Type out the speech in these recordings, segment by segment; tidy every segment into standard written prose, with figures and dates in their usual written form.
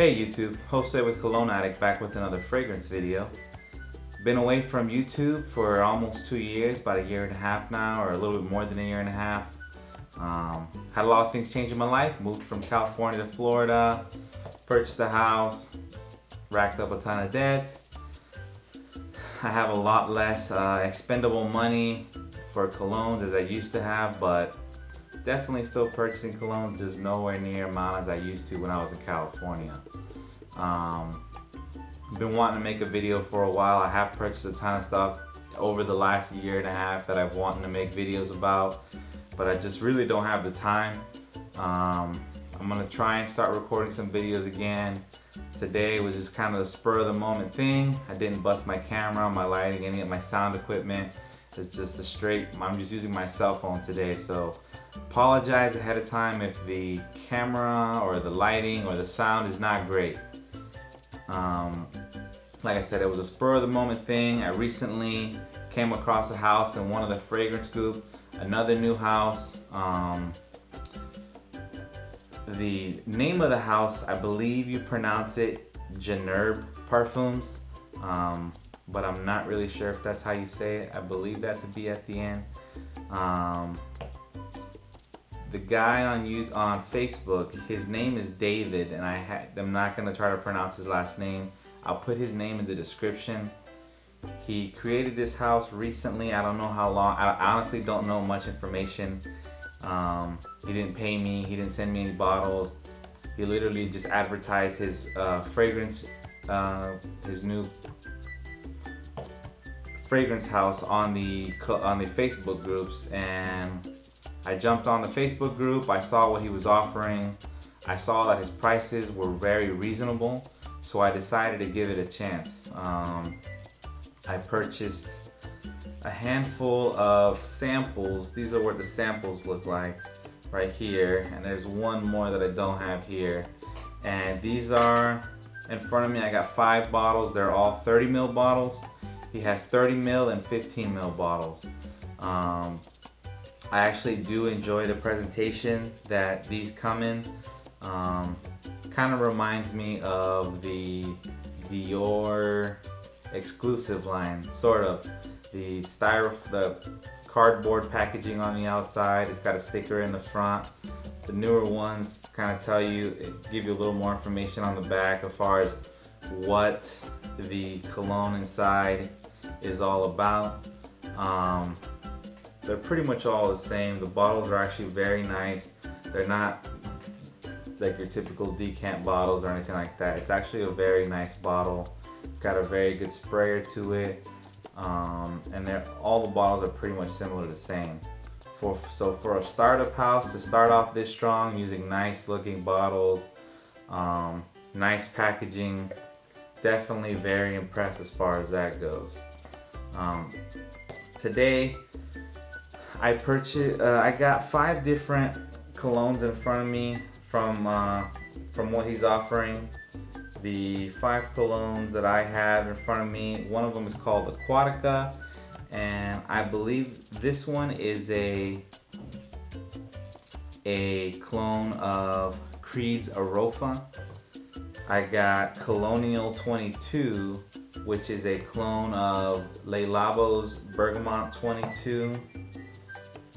Hey YouTube, Jose with Cologne Addict back with another fragrance video. Been away from YouTube for almost 2 years, about a year and a half now, or a little bit more than a year and a half. Had a lot of things change in my life. Moved from California to Florida, purchased a house, racked up a ton of debt. I have a lot less expendable money for colognes as I used to have, but definitely still purchasing colognes, just nowhere near amount as I used to when I was in California. Been wanting to make a video for a while. I have purchased a ton of stuff over the last year and a half that I've wanted to make videos about, but I just really don't have the time. I'm gonna try and start recording some videos again. Today was just kind of the spur of the moment thing. I didn't bust my camera, my lighting, any of my sound equipment. It's just a straight, I'm just using my cell phone today, so apologize ahead of time if the camera or the lighting or the sound is not great. Like I said, it was a spur of the moment thing. I recently came across a house in one of the fragrance group, another new house. The name of the house, I believe you pronounce it Genève Parfums, but I'm not really sure if that's how you say it. I believe that to be at the end. The guy on Facebook, his name is David, and I'm not gonna try to pronounce his last name. I'll put his name in the description. He created this house recently. I don't know how long. I honestly don't know much information. He didn't pay me. He didn't send me any bottles. He literally just advertised his fragrance, his new fragrance house on the Facebook groups, and I jumped on the Facebook group. I saw what he was offering. I saw that his prices were very reasonable, so I decided to give it a chance. I purchased a handful of samples. These are what the samples look like right here, and there's one more that I don't have here. And these are in front of me. I got 5 bottles. They're all 30 ml bottles. He has 30 ml and 15 ml bottles. I actually do enjoy the presentation that these come in. Kind of reminds me of the Dior exclusive line, sort of. The cardboard packaging on the outside. It's got a sticker in the front. The newer ones kind of tell you, give you a little more information on the back as far as what the cologne inside is all about. They're pretty much all the same. The bottles are actually very nice. They're not like your typical decant bottles or anything like that. It's actually a very nice bottle. It's got a very good sprayer to it. And all the bottles are pretty much similar, the same. So for a startup house to start off this strong, using nice looking bottles, nice packaging, definitely very impressed as far as that goes. Today I purchased, I got 5 different colognes in front of me from what he's offering. The 5 colognes that I have in front of me, one of them is called Aquatica, and I believe this one is a clone of Creed's Arofa. I got Colonial 22, which is a clone of Le Labo's Bergamot 22.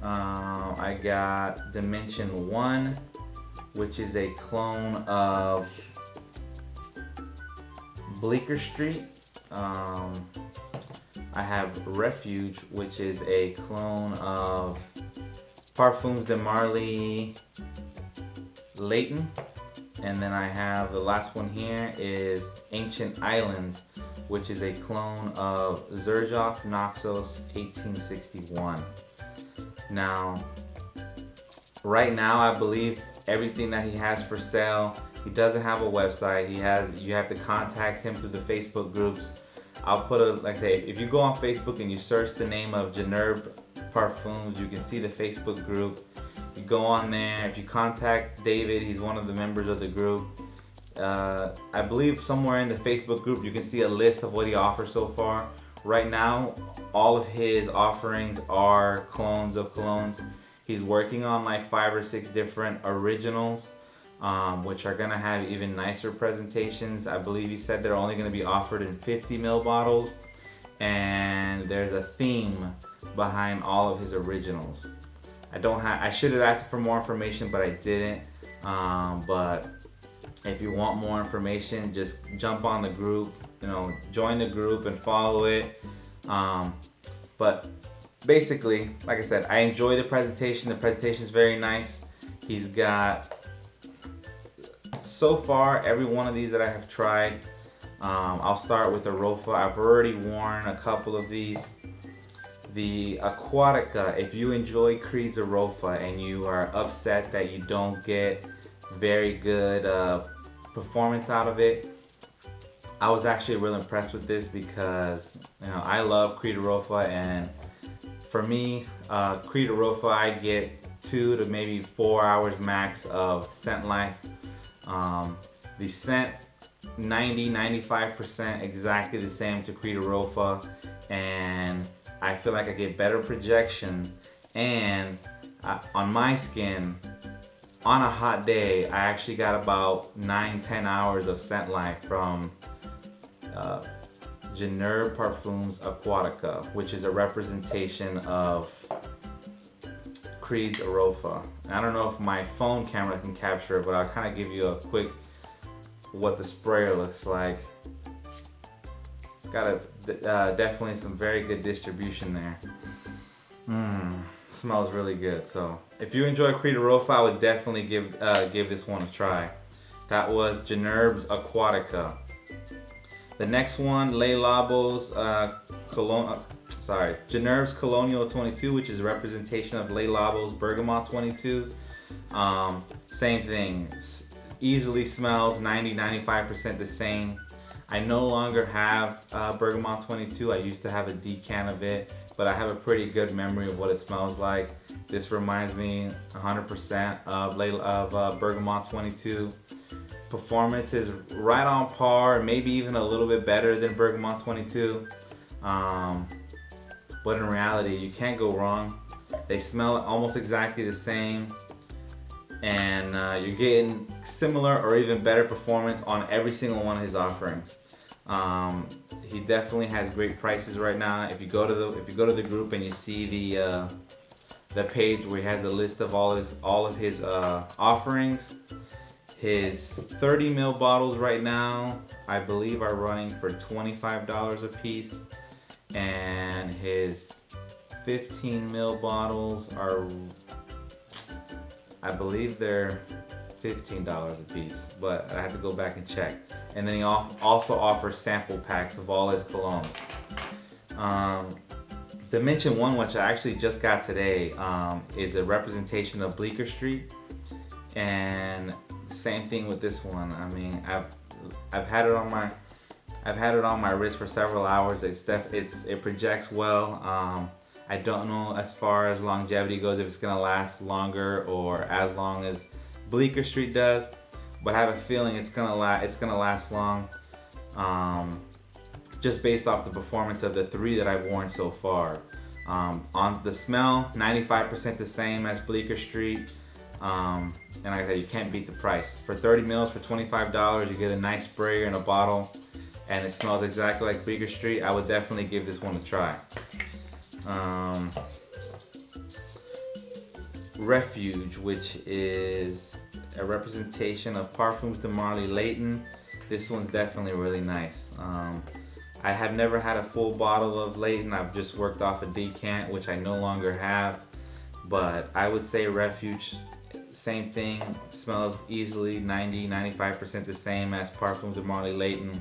I got Dimension 1, which is a clone of Bleecker Street. I have Refuge, which is a clone of Parfums de Marly Layton. And then I have the last one here is Ancient Islands, which is a clone of Xerjoff Naxos 1861. Now, right now, I believe everything that he has for sale, he doesn't have a website. You have to contact him through the Facebook groups. I'll put like I say, if you go on Facebook and you search the name of Genève Parfums, you can see the Facebook group. You go on there. If you contact David, he's one of the members of the group. I believe somewhere in the Facebook group you can see a list of what he offers so far. Right now, all of his offerings are clones of colognes. He's working on like 5 or 6 different originals. which are gonna have even nicer presentations. I believe he said they're only gonna be offered in 50 ml bottles, and there's a theme behind all of his originals. I should have asked for more information, but I didn't. But if you want more information, just jump on the group, join the group and follow it. But basically, like I said, I enjoy the presentation. The presentation is very nice. He's got, so far, every one of these that I have tried. I'll start with the Rofa. I've already worn a couple of these. The Aquatica, if you enjoy Creed's Arofa and you are upset that you don't get very good performance out of it, I was actually real impressed with this because I love Creed Arofa, and for me, Creed Arofa, I get 2 to maybe 4 hours max of scent life. The scent 90-95% exactly the same to Creed Arofa, and I feel like I get better projection, and on my skin, on a hot day, I actually got about 9-10 hours of scent life from Genève Parfums Aquatica, which is a representation of Creed's Arofa. I don't know if my phone camera can capture it, but I'll kind of give you a quick what the sprayer looks like. It's got definitely some very good distribution there. Smells really good. So if you enjoy Creed Arofa, I would definitely give this one a try. That was Genève's Aquatica. The next one, Le Labo's Genève's Colonial 22, which is a representation of Le Labo's Bergamot 22. Same thing. Easily smells 90-95% the same. I no longer have Bergamot 22. I used to have a decan of it, but I have a pretty good memory of what it smells like. This reminds me 100% of Bergamot 22. Performance is right on par, maybe even a little bit better than Bergamot 22. But in reality, you can't go wrong. They smell almost exactly the same, and you're getting similar or even better performance on every single one of his offerings. He definitely has great prices right now. If you go to the group and you see the page where he has a list of all of his offerings, his 30 ml bottles right now, I believe, are running for $25 a piece, and his 15 ml bottles are, I believe they're $15 a piece, but I have to go back and check. And then he also offers sample packs of all his colognes. To mention one which I actually just got today, is a representation of Bleecker Street, and same thing with this one. I mean, I've had it on my wrist for several hours. It projects well. I don't know as far as longevity goes, if it's gonna last longer or as long as Bleecker Street does, but I have a feeling it's gonna last long. Just based off the performance of the 3 that I've worn so far. On the smell, 95% the same as Bleecker Street. And like I said, you can't beat the price. For 30 mils for $25, you get a nice sprayer in a bottle, and it smells exactly like Bleecker Street. I would definitely give this one a try. Refuge, which is a representation of Parfums de Marly Layton. This one's definitely really nice. I have never had a full bottle of Layton. I've just worked off a decant, which I no longer have. But I would say Refuge, same thing, smells easily 90-95% the same as Parfums de Marly Layton.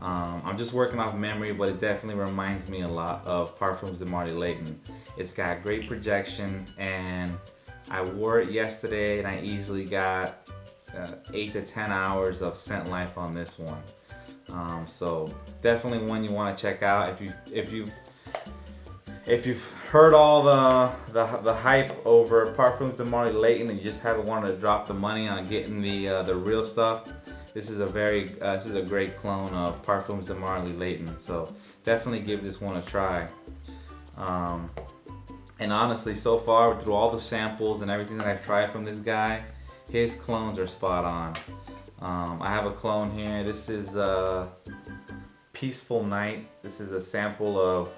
I'm just working off memory, but it definitely reminds me a lot of Parfums de Marly Layton. It's got great projection, and I wore it yesterday, and I easily got 8 to 10 hours of scent life on this one. So definitely one you want to check out if you've heard all the hype over Parfums de Marly Layton and you just haven't wanted to drop the money on getting the real stuff. This is a great clone of Parfums de Marly Layton. So definitely give this one a try. And honestly, so far through all the samples and everything that I've tried from this guy, his clones are spot on. I have a clone here. This is Peaceful Night. This is a sample of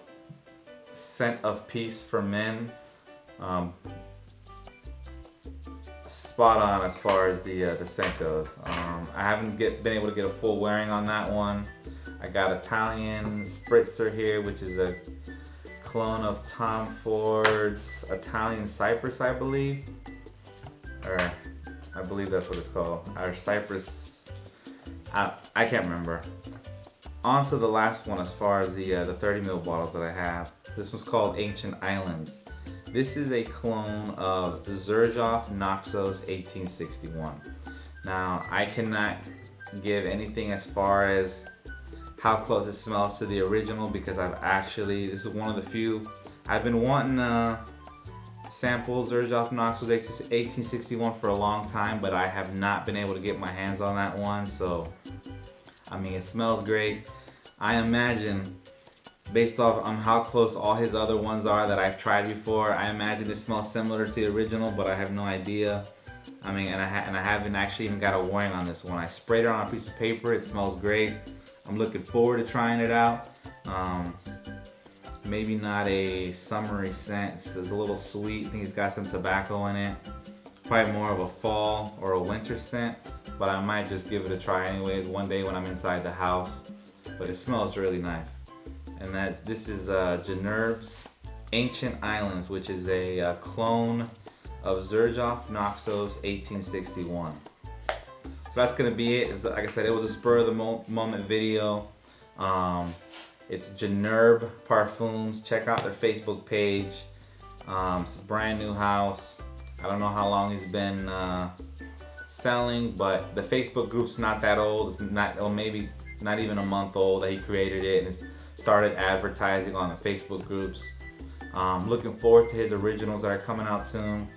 Scent of Peace for Men. Spot on as far as the scent goes. I haven't been able to get a full wearing on that one. I got Italian Spritzer here, which is a clone of Tom Ford's Italian Cypress, I believe. Or I believe that's what it's called. Or Cypress. I can't remember. On to the last one as far as the 30 ml bottles that I have. This one's called Ancient Islands. This is a clone of Xerjoff Naxos 1861. Now, I cannot give anything as far as how close it smells to the original because this is one of the few, I've been wanting samples Xerjoff Naxos 1861 for a long time, but I have not been able to get my hands on that one. So, I mean, it smells great. I imagine, based off on how close all his other ones are that I've tried before, I imagine it smells similar to the original, but I have no idea. I mean, and I haven't actually even got a wearing on this one. I sprayed it on a piece of paper. It smells great. I'm looking forward to trying it out. Maybe not a summery scent. It's a little sweet. I think it's got some tobacco in it. Probably more of a fall or a winter scent, but I might just give it a try anyways one day when I'm inside the house. But it smells really nice. And this is Geneve's Ancient Islands, which is a clone of Xerjoff Naxos 1861. So that's gonna be it. Like I said, it was a spur of the moment video. It's Genève Parfums. Check out their Facebook page. It's a brand new house. I don't know how long he's been selling, but the Facebook group's not that old. It's not, or maybe not even a month old that he created it and started advertising on the Facebook groups. Looking forward to his originals that are coming out soon.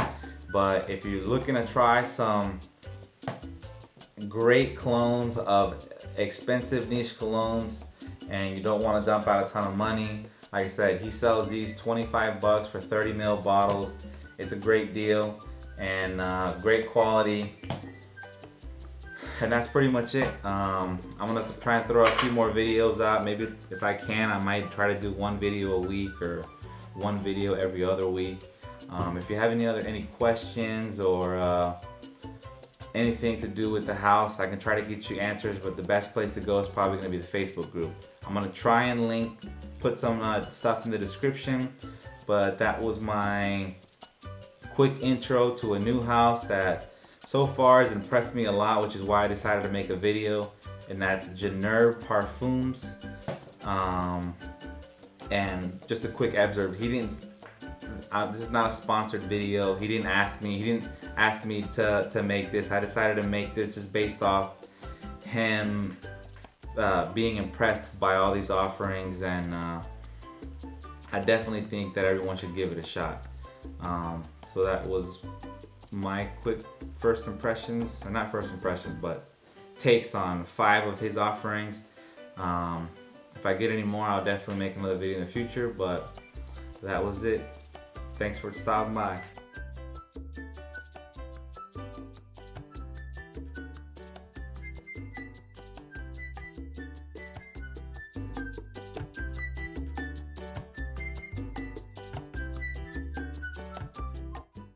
But if you're looking to try some great clones of expensive niche colognes and you don't want to dump out a ton of money, like I said, he sells these 25 bucks for 30 ml bottles. It's a great deal and great quality. And that's pretty much it. I'm gonna try and throw a few more videos out. Maybe if I can, I might try to do one video a week or one video every other week. If you have any questions or anything to do with the house, I can try to get you answers, but the best place to go is probably gonna be the Facebook group. I'm gonna try and put some stuff in the description, but that was my quick intro to a new house that so far has impressed me a lot, which is why I decided to make a video, and that's Genève Parfums. And just a quick observe, he didn't, this is not a sponsored video. He didn't ask me to make this. I decided to make this just based off him being impressed by all these offerings, and I definitely think that everyone should give it a shot. So that was my quick first impressions, or not first impressions, but takes on 5 of his offerings. If I get any more, I'll definitely make another video in the future, but that was it. Thanks for stopping by.